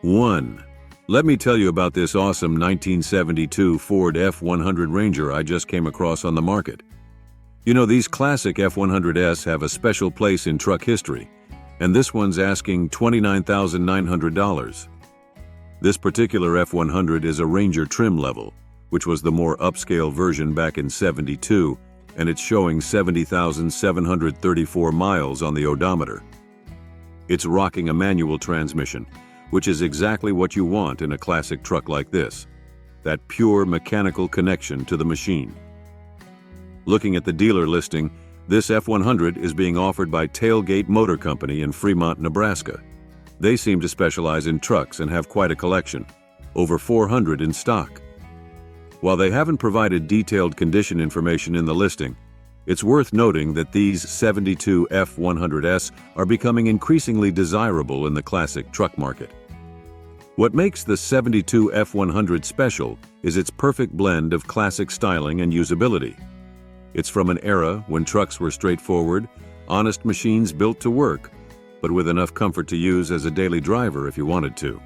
1. Let me tell you about this awesome 1972 Ford F-100 Ranger I just came across on the market. You know, these classic F-100s have a special place in truck history, and this one's asking $29,900. This particular F-100 is a Ranger trim level, which was the more upscale version back in '72, and it's showing 70,734 miles on the odometer. It's rocking a manual transmission, which is exactly what you want in a classic truck like this, that pure mechanical connection to the machine. Looking at the dealer listing, this F-100 is being offered by Tailgate Motor Company in Fremont, Nebraska. They seem to specialize in trucks and have quite a collection, over 400 in stock. While they haven't provided detailed condition information in the listing, it's worth noting that these 72 F-100s are becoming increasingly desirable in the classic truck market. What makes the 72 F-100 special is its perfect blend of classic styling and usability. It's from an era when trucks were straightforward, honest machines built to work, but with enough comfort to use as a daily driver if you wanted to.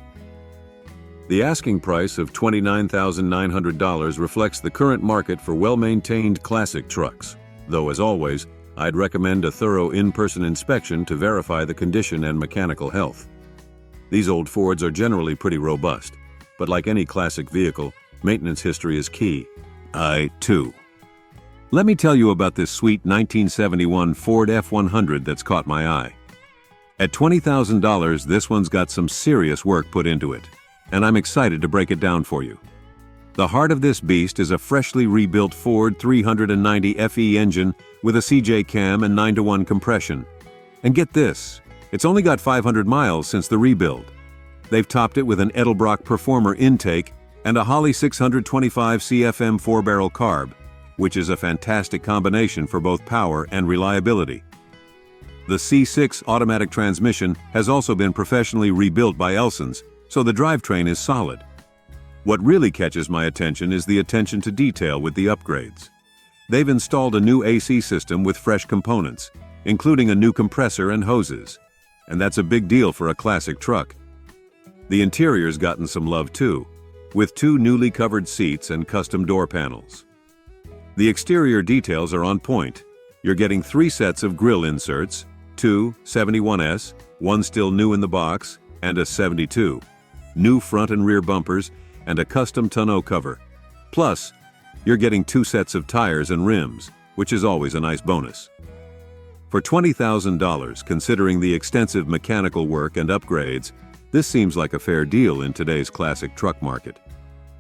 The asking price of $29,900 reflects the current market for well-maintained classic trucks, though as always, I'd recommend a thorough in-person inspection to verify the condition and mechanical health. These old Fords are generally pretty robust, but like any classic vehicle, maintenance history is key. 2. Let me tell you about this sweet 1971 Ford F-100 that's caught my eye. At $20,000, this one's got some serious work put into it, and I'm excited to break it down for you. The heart of this beast is a freshly rebuilt Ford 390 FE engine with a CJ cam and 9:1 compression. And get this, it's only got 500 miles since the rebuild. They've topped it with an Edelbrock Performer intake and a Holley 625 CFM 4-barrel carb, which is a fantastic combination for both power and reliability. The C6 automatic transmission has also been professionally rebuilt by Elsons, so the drivetrain is solid. What really catches my attention is the attention to detail with the upgrades. They've installed a new AC system with fresh components, including a new compressor and hoses, and that's a big deal for a classic truck. The interior's gotten some love too, with 2 newly covered seats and custom door panels. The exterior details are on point. You're getting 3 sets of grille inserts, 2 71S, 1 still new in the box, and a 72, new front and rear bumpers, and a custom tonneau cover. Plus, you're getting 2 sets of tires and rims, which is always a nice bonus. For $20,000, considering the extensive mechanical work and upgrades, this seems like a fair deal in today's classic truck market.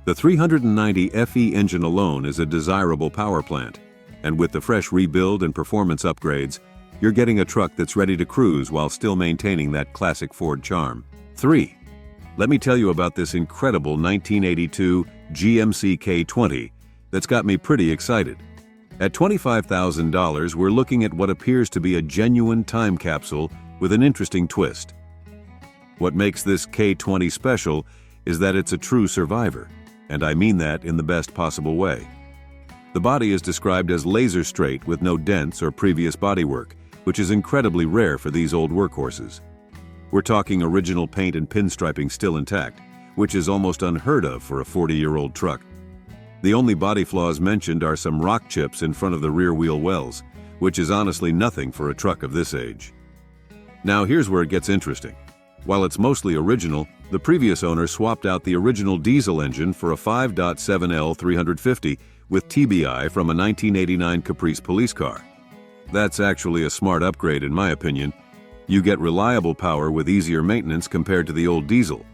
The 390 FE engine alone is a desirable power plant, and with the fresh rebuild and performance upgrades, you're getting a truck that's ready to cruise while still maintaining that classic Ford charm. 3. Let me tell you about this incredible 1982 GMC K20 that's got me pretty excited. At $25,000, we're looking at what appears to be a genuine time capsule with an interesting twist. What makes this K20 special is that it's a true survivor, and I mean that in the best possible way. The body is described as laser straight with no dents or previous bodywork, which is incredibly rare for these old workhorses. We're talking original paint and pinstriping still intact, which is almost unheard of for a 40-year-old truck. The only body flaws mentioned are some rock chips in front of the rear wheel wells, which is honestly nothing for a truck of this age. Now here's where it gets interesting. While it's mostly original, the previous owner swapped out the original diesel engine for a 5.7L 350 with TBI from a 1989 Caprice police car. That's actually a smart upgrade in my opinion. You get reliable power with easier maintenance compared to the old diesel.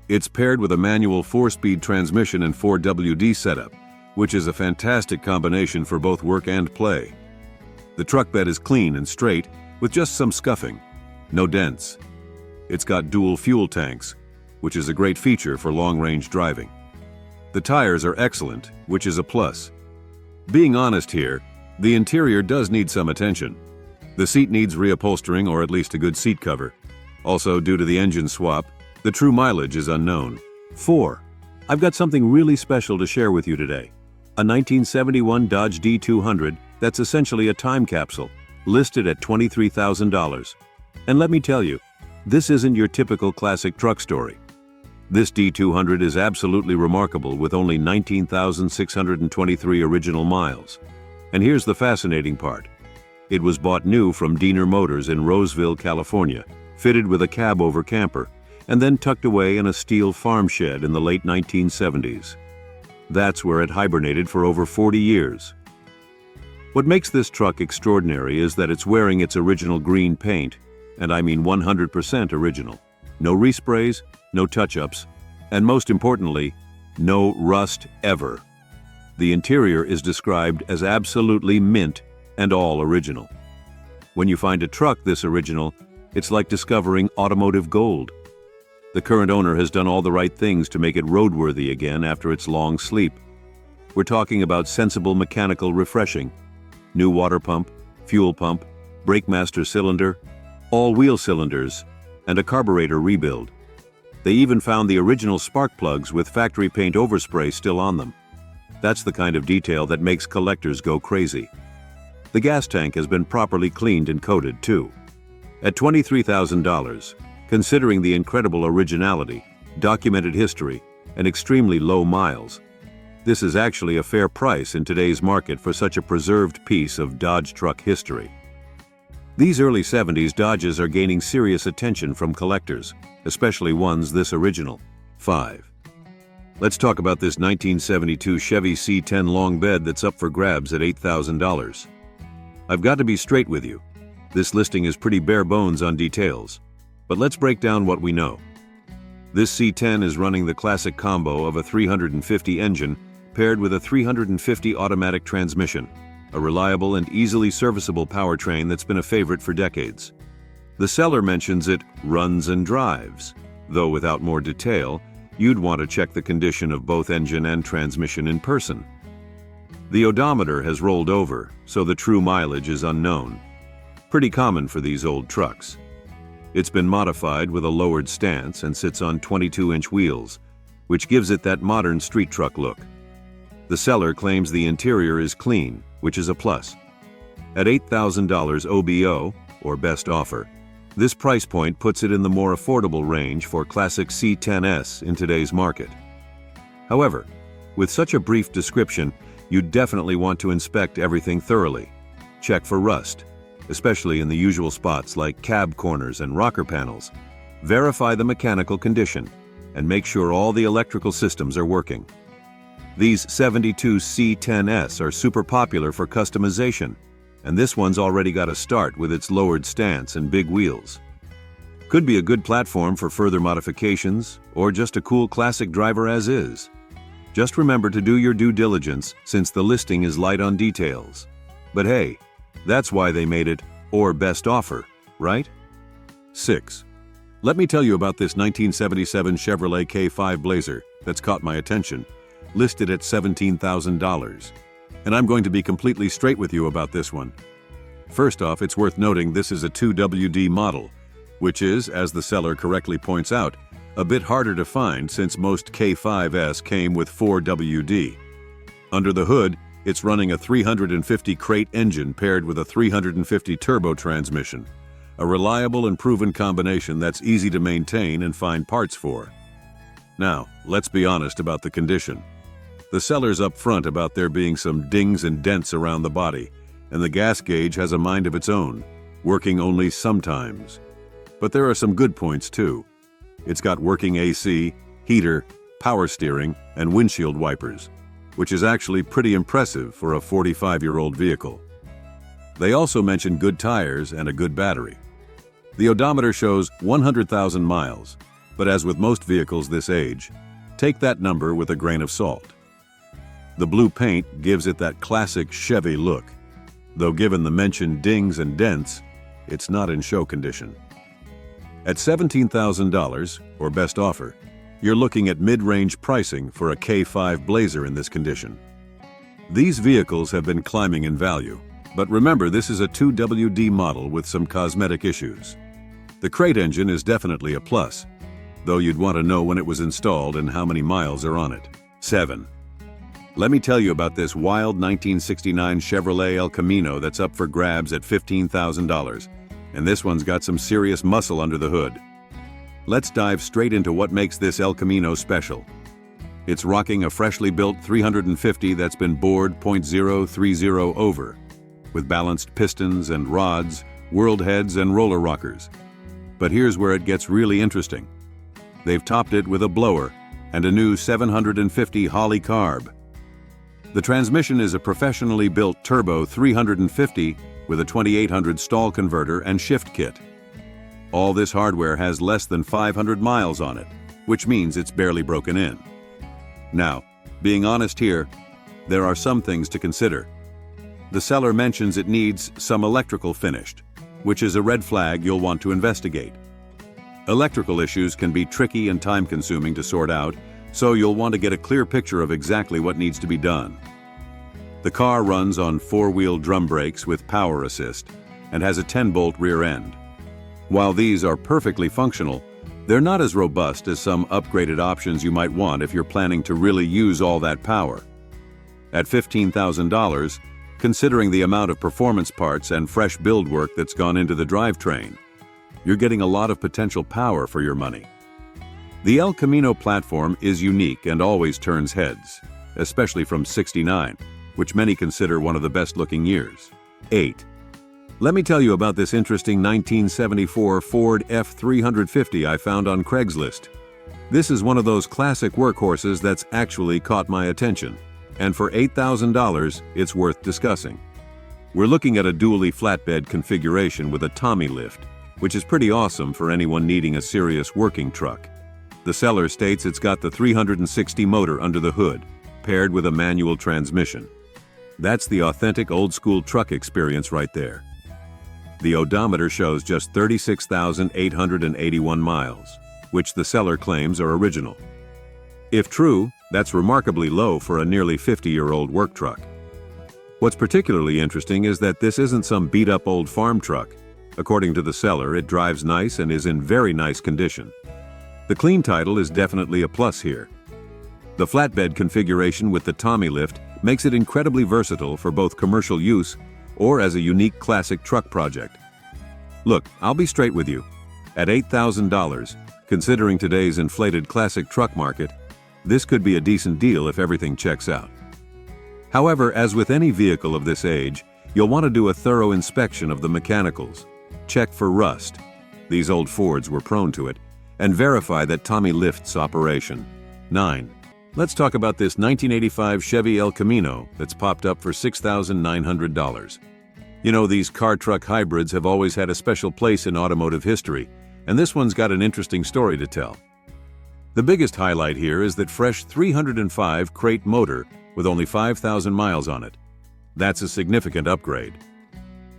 It's paired with a manual 4-speed transmission and 4WD setup, which is a fantastic combination for both work and play. The truck bed is clean and straight, with just some scuffing. No dents. It's got dual fuel tanks, which is a great feature for long-range driving. The tires are excellent, which is a plus. Being honest here, the interior does need some attention. The seat needs reupholstering or at least a good seat cover. Also, due to the engine swap, the true mileage is unknown. 4. I've got something really special to share with you today. A 1971 Dodge D200 that's essentially a time capsule, listed at $23,000. And let me tell you, this isn't your typical classic truck story. This D200 is absolutely remarkable with only 19,623 original miles. And here's the fascinating part. It was bought new from Diener Motors in Roseville, California, fitted with a cab-over camper, and then tucked away in a steel farm shed in the late 1970s. That's where it hibernated for over 40 years. What makes this truck extraordinary is that it's wearing its original green paint, and I mean 100% original. No resprays, no touch-ups, and most importantly, no rust ever. The interior is described as absolutely mint and all original. When you find a truck this original, it's like discovering automotive gold. The current owner has done all the right things to make it roadworthy again after its long sleep. We're talking about sensible mechanical refreshing, new water pump, fuel pump, brake master cylinder, all wheel cylinders, and a carburetor rebuild. They even found the original spark plugs with factory paint overspray still on them. That's the kind of detail that makes collectors go crazy. The gas tank has been properly cleaned and coated too. At $23,000, considering the incredible originality, documented history, and extremely low miles, this is actually a fair price in today's market for such a preserved piece of Dodge truck history. These early 70s Dodges are gaining serious attention from collectors, especially ones this original. 5. Let's talk about this 1972 Chevy C10 long bed that's up for grabs at $8,000. I've got to be straight with you. This listing is pretty bare bones on details, but let's break down what we know. This C10 is running the classic combo of a 350 engine paired with a 350 automatic transmission, a reliable and easily serviceable powertrain that's been a favorite for decades. The seller mentions it runs and drives, though without more detail, you'd want to check the condition of both engine and transmission in person. The odometer has rolled over, so the true mileage is unknown. Pretty common for these old trucks. It's been modified with a lowered stance and sits on 22-inch wheels, which gives it that modern street truck look. The seller claims the interior is clean, which is a plus. At $8,000 OBO, or best offer, this price point puts it in the more affordable range for classic C10S in today's market. However, with such a brief description, you definitely want to inspect everything thoroughly. Check for rust, especially in the usual spots like cab corners and rocker panels. Verify the mechanical condition, and make sure all the electrical systems are working. These 72 C10S are super popular for customization, and this one's already got a start with its lowered stance and big wheels. Could be a good platform for further modifications, or just a cool classic driver as is. Just remember to do your due diligence since the listing is light on details. But hey, that's why they made it or best offer, right? 6. Let me tell you about this 1977 Chevrolet K5 Blazer that's caught my attention, listed at $17,000. And I'm going to be completely straight with you about this one. First off, it's worth noting this is a 2WD model, which is, as the seller correctly points out, a bit harder to find since most K5s came with 4WD. Under the hood, it's running a 350 crate engine paired with a 350 turbo transmission, a reliable and proven combination that's easy to maintain and find parts for. Now, let's be honest about the condition. The seller's upfront about there being some dings and dents around the body, and the gas gauge has a mind of its own, working only sometimes. But there are some good points too. It's got working AC, heater, power steering, and windshield wipers, which is actually pretty impressive for a 45-year-old vehicle. They also mention good tires and a good battery. The odometer shows 100,000 miles, but as with most vehicles this age, take that number with a grain of salt. The blue paint gives it that classic Chevy look, though given the mentioned dings and dents, it's not in show condition. At $17,000, or best offer, you're looking at mid-range pricing for a K5 Blazer in this condition. These vehicles have been climbing in value, but remember this is a 2WD model with some cosmetic issues. The crate engine is definitely a plus, though you'd want to know when it was installed and how many miles are on it. 7. Let me tell you about this wild 1969 Chevrolet El Camino that's up for grabs at $15,000, and this one's got some serious muscle under the hood. Let's dive straight into what makes this El Camino special. It's rocking a freshly built 350 that's been bored .030 over, with balanced pistons and rods, whirled heads and roller rockers. But here's where it gets really interesting. They've topped it with a blower and a new 750 Holley carb. The transmission is a professionally built turbo 350 with a 2800 stall converter and shift kit. All this hardware has less than 500 miles on it, which means it's barely broken in. Now, being honest here, there are some things to consider. The seller mentions it needs some electrical finished, which is a red flag you'll want to investigate. Electrical issues can be tricky and time-consuming to sort out, so you'll want to get a clear picture of exactly what needs to be done. The car runs on 4-wheel drum brakes with power assist and has a 10-bolt rear end. While these are perfectly functional, they're not as robust as some upgraded options you might want if you're planning to really use all that power. At $15,000, considering the amount of performance parts and fresh build work that's gone into the drivetrain, you're getting a lot of potential power for your money. The El Camino platform is unique and always turns heads, especially from '69, which many consider one of the best-looking years. 8. Let me tell you about this interesting 1974 Ford F350 I found on Craigslist. This is one of those classic workhorses that's actually caught my attention, and for $8,000, it's worth discussing. We're looking at a dually flatbed configuration with a Tommy lift, which is pretty awesome for anyone needing a serious working truck. The seller states it's got the 360 motor under the hood, paired with a manual transmission. That's the authentic old-school truck experience right there. The odometer shows just 36,881 miles, which the seller claims are original. If true, that's remarkably low for a nearly 50-year-old work truck. What's particularly interesting is that this isn't some beat-up old farm truck. According to the seller, it drives nice and is in very nice condition. The clean title is definitely a plus here. The flatbed configuration with the Tommy lift makes it incredibly versatile for both commercial use or as a unique classic truck project. Look, I'll be straight with you. At $8,000, considering today's inflated classic truck market, this could be a decent deal if everything checks out. However, as with any vehicle of this age, you'll want to do a thorough inspection of the mechanicals. Check for rust. These old Fords were prone to it. And verify that Tommy lift's operation. 9. Let's talk about this 1985 Chevy El Camino that's popped up for $6,900. You know, these car-truck hybrids have always had a special place in automotive history, and this one's got an interesting story to tell. The biggest highlight here is that fresh 305 crate motor with only 5,000 miles on it. That's a significant upgrade.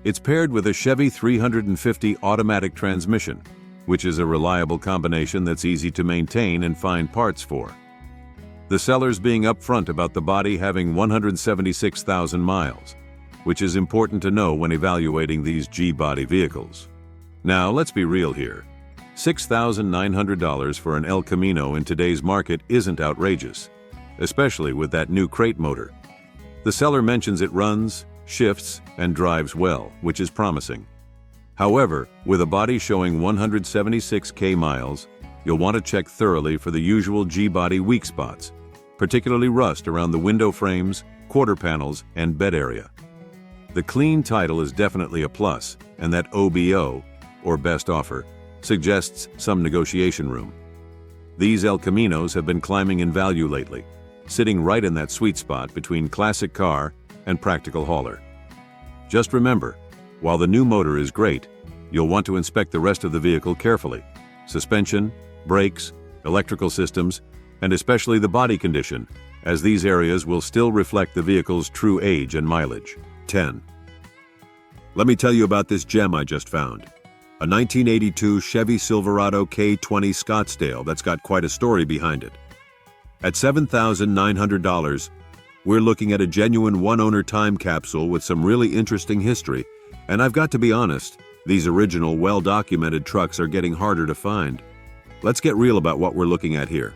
It's paired with a Chevy 350 automatic transmission, which is a reliable combination that's easy to maintain and find parts for. The seller's being upfront about the body having 176,000 miles, which is important to know when evaluating these G-body vehicles. Now, let's be real here. $6,900 for an El Camino in today's market isn't outrageous, especially with that new crate motor. The seller mentions it runs, shifts, and drives well, which is promising. However, with a body showing 176K miles, you'll want to check thoroughly for the usual G-body weak spots, particularly rust around the window frames, quarter panels, and bed area. The clean title is definitely a plus, and that OBO, or best offer, suggests some negotiation room. These El Caminos have been climbing in value lately, sitting right in that sweet spot between classic car and practical hauler. Just remember, while the new motor is great, you'll want to inspect the rest of the vehicle carefully. Suspension, brakes, electrical systems, and especially the body condition, as these areas will still reflect the vehicle's true age and mileage. 10. Let me tell you about this gem I just found. A 1982 Chevy Silverado K20 Scottsdale that's got quite a story behind it. At $7,900, we're looking at a genuine one-owner time capsule with some really interesting history. And I've got to be honest, these original, well-documented trucks are getting harder to find. Let's get real about what we're looking at here.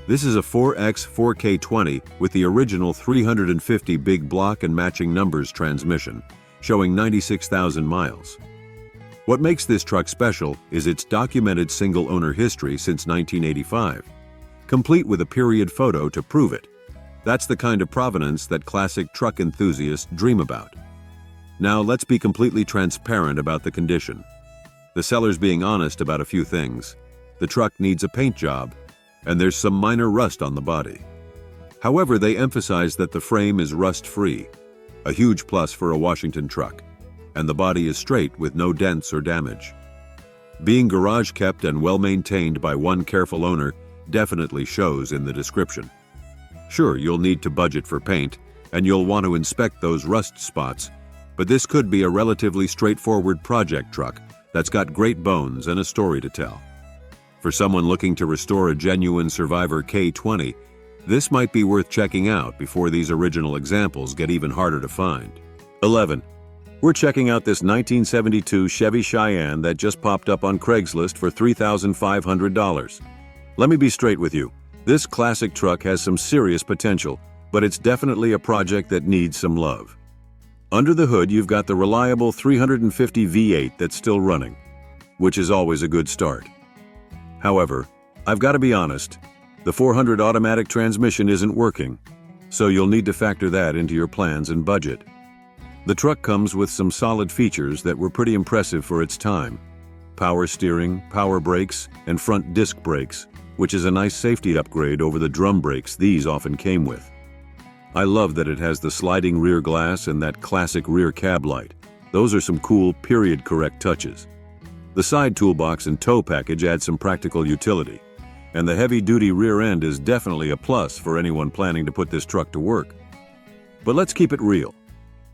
This is a 4X 4K20 with the original 350 big block and matching numbers transmission, showing 96,000 miles. What makes this truck special is its documented single-owner history since 1985, complete with a period photo to prove it. That's the kind of provenance that classic truck enthusiasts dream about. Now let's be completely transparent about the condition. The seller's being honest about a few things. The truck needs a paint job, and there's some minor rust on the body. However, they emphasize that the frame is rust-free, a huge plus for a Washington truck, and the body is straight with no dents or damage. Being garage-kept and well-maintained by one careful owner definitely shows in the description. Sure, you'll need to budget for paint, and you'll want to inspect those rust spots, but this could be a relatively straightforward project truck that's got great bones and a story to tell. For someone looking to restore a genuine Survivor K20, this might be worth checking out before these original examples get even harder to find. 11. We're checking out this 1972 Chevy Cheyenne that just popped up on Craigslist for $3,500. Let me be straight with you. This classic truck has some serious potential, but it's definitely a project that needs some love. Under the hood, you've got the reliable 350 V8 that's still running, which is always a good start. However, I've got to be honest, the 400 automatic transmission isn't working, so you'll need to factor that into your plans and budget. The truck comes with some solid features that were pretty impressive for its time. Power steering, power brakes, and front disc brakes, which is a nice safety upgrade over the drum brakes these often came with. I love that it has the sliding rear glass and that classic rear cab light. Those are some cool period-correct touches. The side toolbox and tow package add some practical utility, and the heavy-duty rear end is definitely a plus for anyone planning to put this truck to work. But let's keep it real.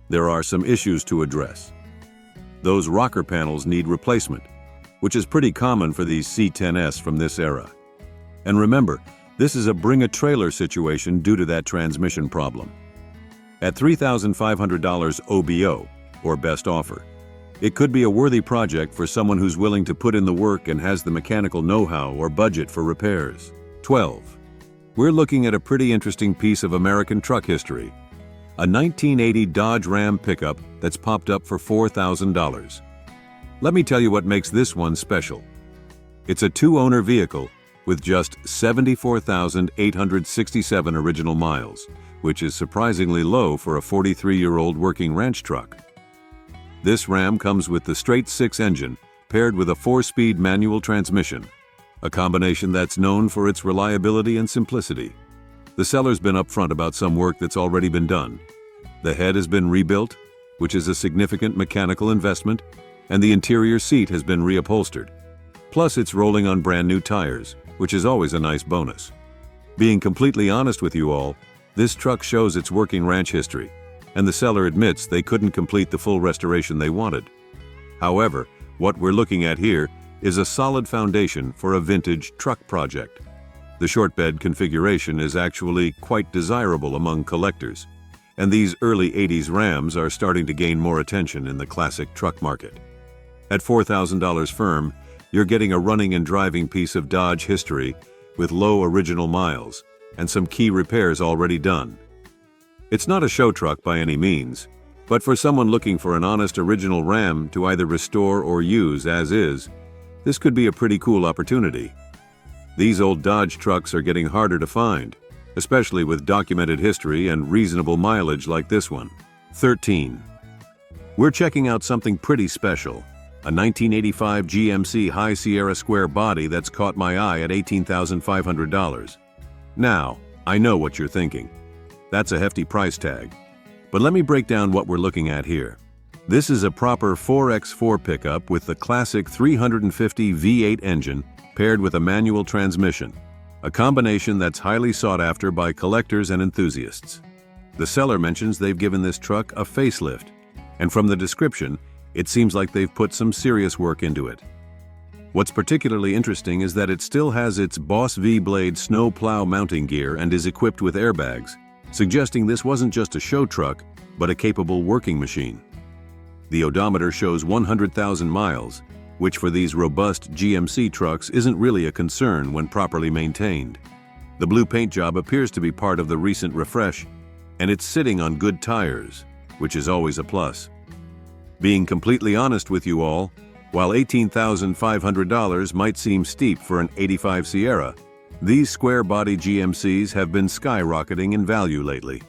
There are some issues to address. Those rocker panels need replacement, which is pretty common for these C10s from this era. And remember, this is a bring-a-trailer situation due to that transmission problem. At $3,500 OBO, or best offer, it could be a worthy project for someone who's willing to put in the work and has the mechanical know-how or budget for repairs. 12. We're looking at a pretty interesting piece of American truck history. A 1980 Dodge Ram pickup that's popped up for $4,000. Let me tell you what makes this one special. It's a two-owner vehicle with just 74,867 original miles, which is surprisingly low for a 43-year-old working ranch truck. This Ram comes with the straight 6 engine paired with a 4-speed manual transmission, a combination that's known for its reliability and simplicity. The seller's been upfront about some work that's already been done. The head has been rebuilt, which is a significant mechanical investment, and the interior seat has been reupholstered. Plus, it's rolling on brand new tires, which is always a nice bonus. Being completely honest with you all, this truck shows its working ranch history, and the seller admits they couldn't complete the full restoration they wanted. However, what we're looking at here is a solid foundation for a vintage truck project. The short bed configuration is actually quite desirable among collectors, and these early 80s Rams are starting to gain more attention in the classic truck market. At $4,000 firm, you're getting a running and driving piece of Dodge history with low original miles and some key repairs already done. It's not a show truck by any means, but for someone looking for an honest original Ram to either restore or use as is, this could be a pretty cool opportunity. These old Dodge trucks are getting harder to find, especially with documented history and reasonable mileage like this one. 13. We're checking out something pretty special. A 1985 GMC High Sierra Square body that's caught my eye at $18,500. Now, I know what you're thinking. That's a hefty price tag. But let me break down what we're looking at here. This is a proper 4x4 pickup with the classic 350 V8 engine paired with a manual transmission, a combination that's highly sought after by collectors and enthusiasts. The seller mentions they've given this truck a facelift, and from the description, it seems like they've put some serious work into it. What's particularly interesting is that it still has its Boss V-Blade snow plow mounting gear and is equipped with airbags, suggesting this wasn't just a show truck, but a capable working machine. The odometer shows 100,000 miles, which for these robust GMC trucks isn't really a concern when properly maintained. The blue paint job appears to be part of the recent refresh, and it's sitting on good tires, which is always a plus. Being completely honest with you all, While $18,500 might seem steep for an '85 Sierra, these square-body GMCs have been skyrocketing in value lately.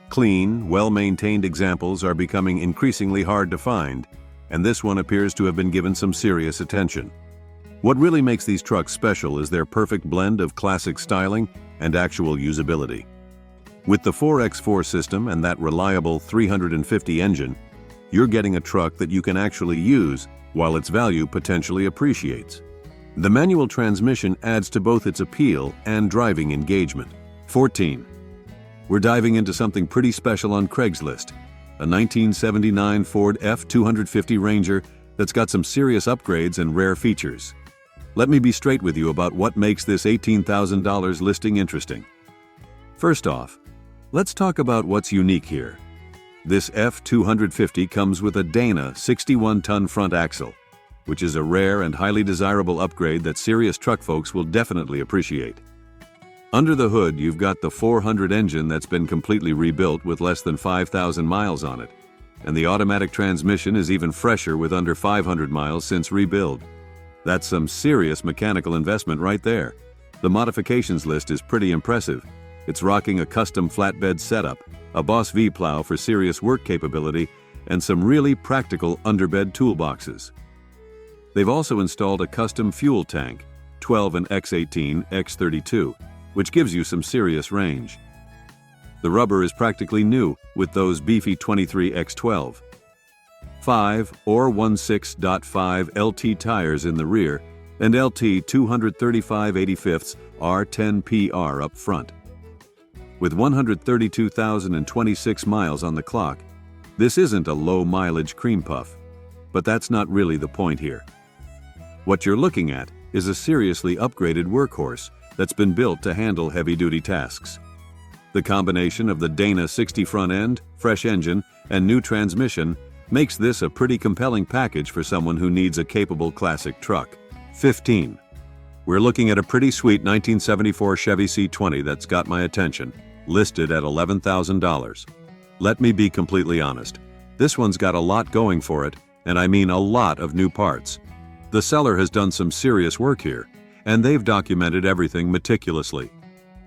Clean, well-maintained examples are becoming increasingly hard to find, and this one appears to have been given some serious attention. What really makes these trucks special is their perfect blend of classic styling and actual usability. With the 4x4 system and that reliable 350 engine, you're getting a truck that you can actually use while its value potentially appreciates. The manual transmission adds to both its appeal and driving engagement. 14. We're diving into something pretty special on Craigslist, a 1979 Ford F-250 Ranger that's got some serious upgrades and rare features. Let me be straight with you about what makes this $18,000 listing interesting. First off, let's talk about what's unique here. This F-250 comes with a Dana 61-ton front axle, which is a rare and highly desirable upgrade that serious truck folks will definitely appreciate. Under the hood, you've got the 400 engine that's been completely rebuilt with less than 5,000 miles on it, and the automatic transmission is even fresher with under 500 miles since rebuild. That's some serious mechanical investment right there. The modifications list is pretty impressive. It's rocking a custom flatbed setup, a Boss V plow for serious work capability, and some really practical underbed toolboxes. They've also installed a custom fuel tank, 12 and X18, X32, which gives you some serious range. The rubber is practically new with those beefy 23X12. 5 or 16.5 LT tires in the rear and LT 235/85 R10PR up front. With 132,026 miles on the clock, this isn't a low-mileage cream puff, but that's not really the point here. What you're looking at is a seriously upgraded workhorse that's been built to handle heavy-duty tasks. The combination of the Dana 60 front end, fresh engine, and new transmission makes this a pretty compelling package for someone who needs a capable classic truck. 15. We're looking at a pretty sweet 1974 Chevy C20 that's got my attention, listed at $11,000. Let me be completely honest. This one's got a lot going for it, and I mean a lot of new parts. The seller has done some serious work here, and they've documented everything meticulously.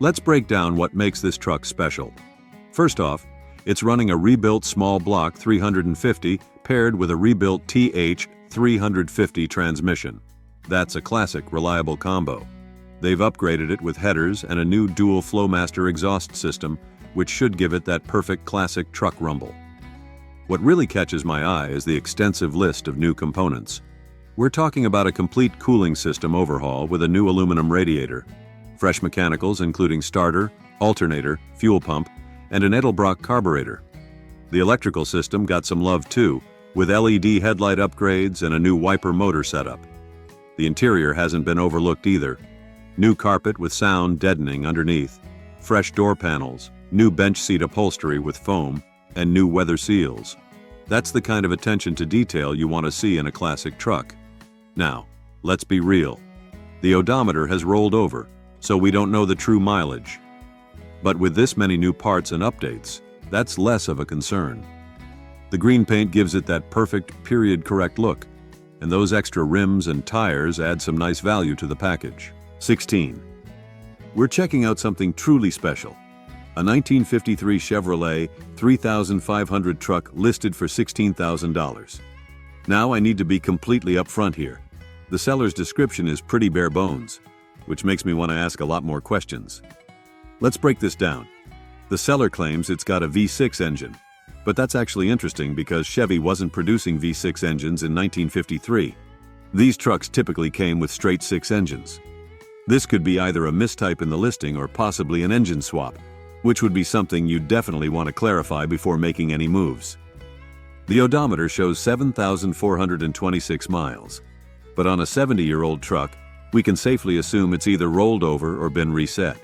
Let's break down what makes this truck special. First off, it's running a rebuilt small block 350 paired with a rebuilt TH 350 transmission. That's a classic, reliable combo. They've upgraded it with headers and a new dual Flowmaster exhaust system, which should give it that perfect classic truck rumble. What really catches my eye is the extensive list of new components. We're talking about a complete cooling system overhaul with a new aluminum radiator, fresh mechanicals including starter, alternator, fuel pump, and an Edelbrock carburetor. The electrical system got some love too, with LED headlight upgrades and a new wiper motor setup. The interior hasn't been overlooked either. New carpet with sound deadening underneath, fresh door panels, new bench seat upholstery with foam, and new weather seals. That's the kind of attention to detail you want to see in a classic truck. Now, let's be real. The odometer has rolled over, so we don't know the true mileage. But with this many new parts and updates, that's less of a concern. The green paint gives it that perfect period-correct look, and those extra rims and tires add some nice value to the package. 16. We're checking out something truly special. A 1953 Chevrolet 3500 truck listed for $16,000. Now I need to be completely upfront here. The seller's description is pretty bare bones, which makes me want to ask a lot more questions. Let's break this down. The seller claims it's got a V6 engine, but that's actually interesting because Chevy wasn't producing V6 engines in 1953. These trucks typically came with straight 6 engines. This could be either a mistype in the listing or possibly an engine swap, which would be something you'd definitely want to clarify before making any moves. The odometer shows 7,426 miles, but on a 70-year-old truck, we can safely assume it's either rolled over or been reset.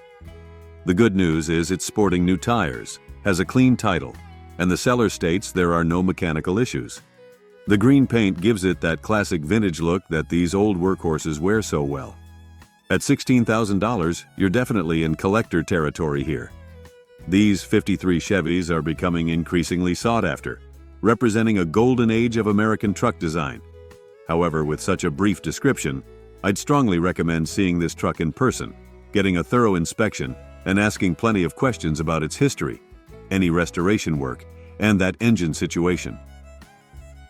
The good news is it's sporting new tires, has a clean title, and the seller states there are no mechanical issues. The green paint gives it that classic vintage look that these old workhorses wear so well. At $16,000, you're definitely in collector territory here. These 53 Chevys are becoming increasingly sought after, representing a golden age of American truck design. However, with such a brief description, I'd strongly recommend seeing this truck in person, getting a thorough inspection, and asking plenty of questions about its history, any restoration work, and that engine situation.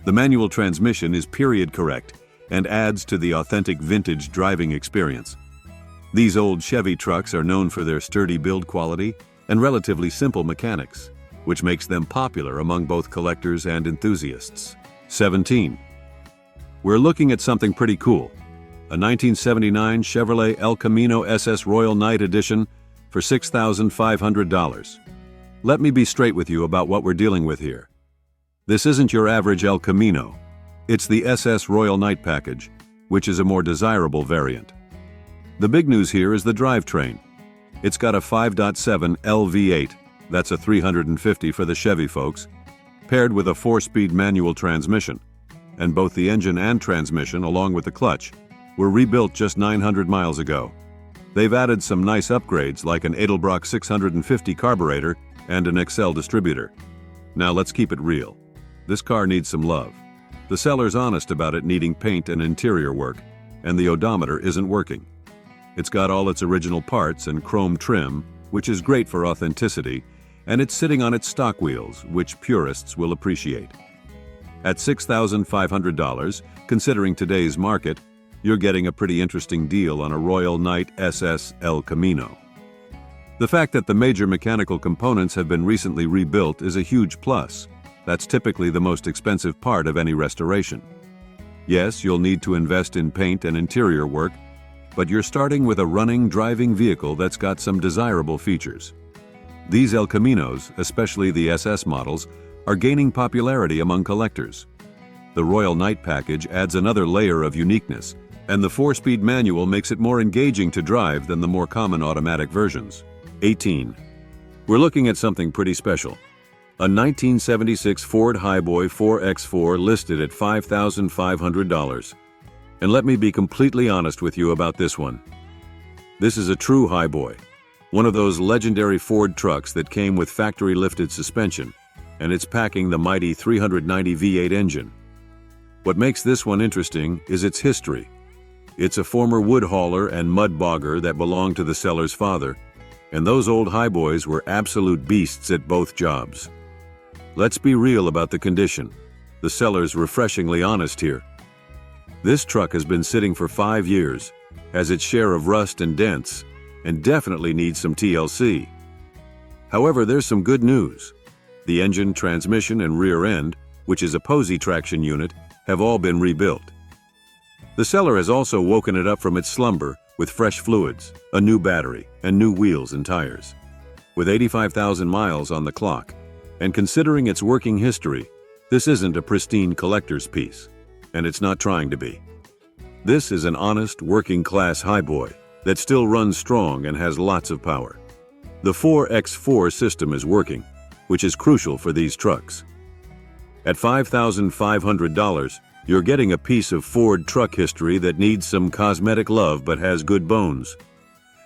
The manual transmission is period correct and adds to the authentic vintage driving experience. These old Chevy trucks are known for their sturdy build quality and relatively simple mechanics, which makes them popular among both collectors and enthusiasts. 17. We're looking at something pretty cool. A 1979 Chevrolet El Camino SS Royal Knight Edition for $6,500. Let me be straight with you about what we're dealing with here. This isn't your average El Camino. It's the SS Royal Knight package, which is a more desirable variant. The big news here is the drivetrain. It's got a 5.7 LV8, that's a 350 for the Chevy folks, paired with a 4-speed manual transmission, and both the engine and transmission, along with the clutch, were rebuilt just 900 miles ago. They've added some nice upgrades like an Edelbrock 650 carburetor and an Excel distributor. Now let's keep it real. This car needs some love. The seller's honest about it needing paint and interior work, and the odometer isn't working. It's got all its original parts and chrome trim, which is great for authenticity, and it's sitting on its stock wheels, which purists will appreciate. At $6,500, considering today's market, you're getting a pretty interesting deal on a Royal Knight SS El Camino. The fact that the major mechanical components have been recently rebuilt is a huge plus. That's typically the most expensive part of any restoration. Yes, you'll need to invest in paint and interior work, but you're starting with a running, driving vehicle that's got some desirable features. These El Caminos, especially the SS models, are gaining popularity among collectors. The Royal Knight package adds another layer of uniqueness, and the 4-speed manual makes it more engaging to drive than the more common automatic versions. 18. We're looking at something pretty special. A 1976 Ford Highboy 4x4 listed at $5,500. And let me be completely honest with you about this one. This is a true highboy, one of those legendary Ford trucks that came with factory-lifted suspension, and it's packing the mighty 390 V8 engine. What makes this one interesting is its history. It's a former wood hauler and mud bogger that belonged to the seller's father, and those old highboys were absolute beasts at both jobs. Let's be real about the condition. The seller's refreshingly honest here. This truck has been sitting for 5 years, has its share of rust and dents, and definitely needs some TLC. However, there's some good news. The engine, transmission, and rear end, which is a Posey traction unit, have all been rebuilt. The seller has also woken it up from its slumber with fresh fluids, a new battery, and new wheels and tires. With 85,000 miles on the clock, and considering its working history, this isn't a pristine collector's piece, and it's not trying to be. This is an honest, working-class highboy that still runs strong and has lots of power. The 4x4 system is working, which is crucial for these trucks. At $5,500, you're getting a piece of Ford truck history that needs some cosmetic love but has good bones.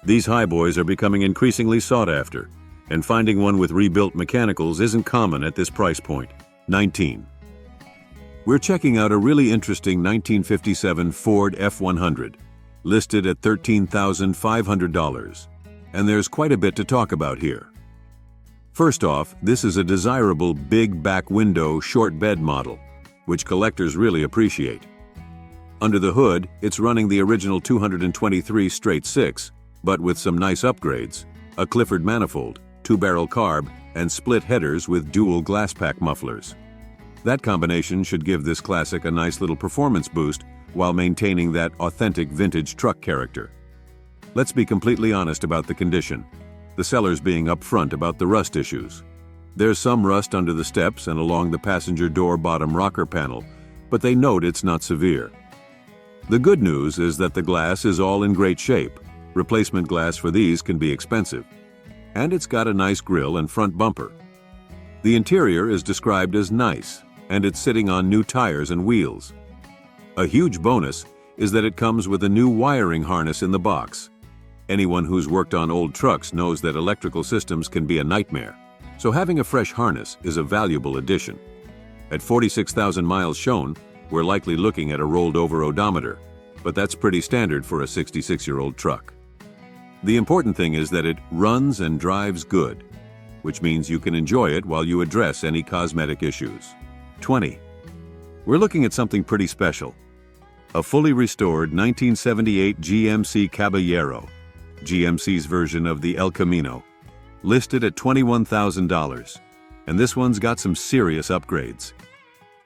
These highboys are becoming increasingly sought after, and finding one with rebuilt mechanicals isn't common at this price point. 19. We're checking out a really interesting 1957 Ford F100, listed at $13,500, and there's quite a bit to talk about here. First off, this is a desirable big back window short bed model, which collectors really appreciate. Under the hood, it's running the original 223 straight 6, but with some nice upgrades, a Clifford manifold, 2-barrel carb, and split headers with dual glass pack mufflers. That combination should give this classic a nice little performance boost while maintaining that authentic vintage truck character. Let's be completely honest about the condition, the seller's being upfront about the rust issues. There's some rust under the steps and along the passenger door bottom rocker panel, but they note it's not severe. The good news is that the glass is all in great shape. Replacement glass for these can be expensive. And it's got a nice grille and front bumper. The interior is described as nice, and it's sitting on new tires and wheels. A huge bonus is that it comes with a new wiring harness in the box. Anyone who's worked on old trucks knows that electrical systems can be a nightmare, so having a fresh harness is a valuable addition. At 46,000 miles shown, we're likely looking at a rolled-over odometer, but that's pretty standard for a 66-year-old truck. The important thing is that it runs and drives good, which means you can enjoy it while you address any cosmetic issues. 20. We're looking at something pretty special. A fully restored 1978 GMC Caballero, GMC's version of the El Camino, listed at $21,000, and this one's got some serious upgrades.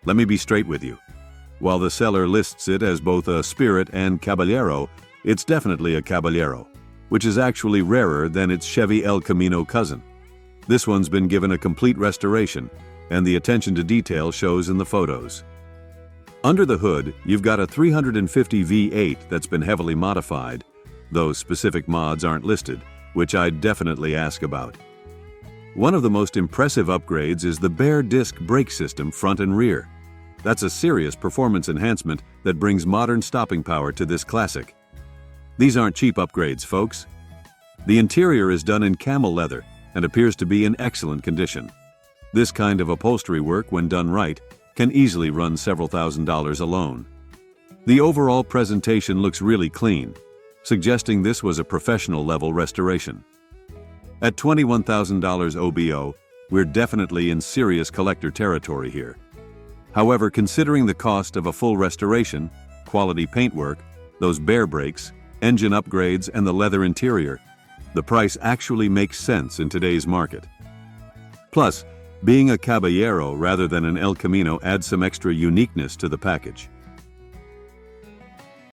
Let me be straight with you. While the seller lists it as both a Spirit and Caballero, it's definitely a Caballero, which is actually rarer than its Chevy El Camino cousin. This one's been given a complete restoration, and the attention to detail shows in the photos. Under the hood, you've got a 350 V8 that's been heavily modified, though specific mods aren't listed, which I'd definitely ask about. One of the most impressive upgrades is the bare disc brake system front and rear. That's a serious performance enhancement that brings modern stopping power to this classic. These aren't cheap upgrades, folks. The interior is done in camel leather and appears to be in excellent condition. This kind of upholstery work, when done right, can easily run several $1,000s alone. The overall presentation looks really clean, suggesting this was a professional-level restoration. At $21,000 OBO, we're definitely in serious collector territory here. However, considering the cost of a full restoration, quality paintwork, those bare brakes, engine upgrades, and the leather interior, the price actually makes sense in today's market. Plus, being a Caballero rather than an El Camino adds some extra uniqueness to the package.